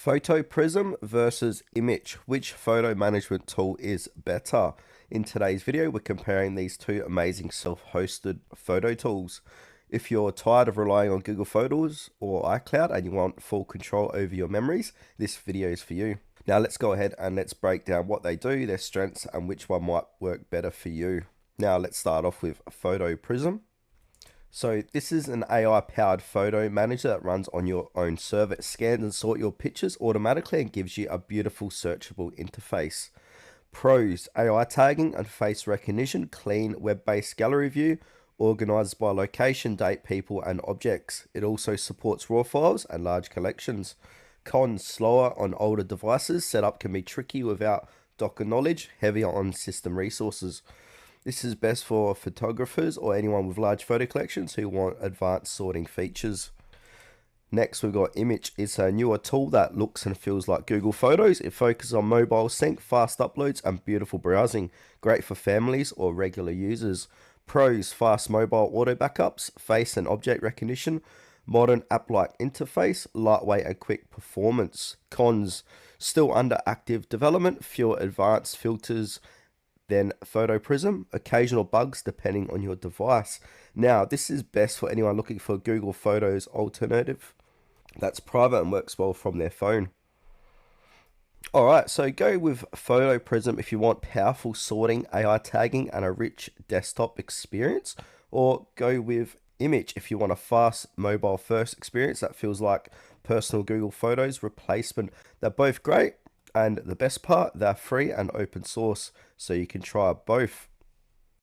PhotoPrism versus Immich. Which photo management tool is better? In today's video, we're comparing these two amazing self-hosted photo tools. If you're tired of relying on Google Photos or iCloud and you want full control over your memories, this video is for you. Now let's go ahead and let's break down what they do, their strengths, and which one might work better for you. Now let's start off with PhotoPrism. So this is an AI-powered photo manager that runs on your own server. It scans and sorts your pictures automatically and gives you a beautiful searchable interface. Pros: AI tagging and face recognition, clean web-based gallery view, organized by location, date, people, and objects. It also supports RAW files and large collections. Cons: slower on older devices. Setup can be tricky without Docker knowledge, heavier on system resources. This is best for photographers or anyone with large photo collections who want advanced sorting features. Next, we've got Immich. It's a newer tool that looks and feels like Google Photos. It focuses on mobile sync, fast uploads, and beautiful browsing. Great for families or regular users. Pros: fast mobile auto backups, face and object recognition, modern app-like interface, lightweight and quick performance. Cons: still under active development, fewer advanced filters than PhotoPrism, occasional bugs depending on your device. Now, this is best for anyone looking for Google Photos alternative that's private and works well from their phone. Alright, so go with PhotoPrism if you want powerful sorting, AI tagging, and a rich desktop experience, or go with Immich if you want a fast mobile first experience that feels like personal Google Photos replacement. They're both great, and the best part, they're free and open source, so you can try both.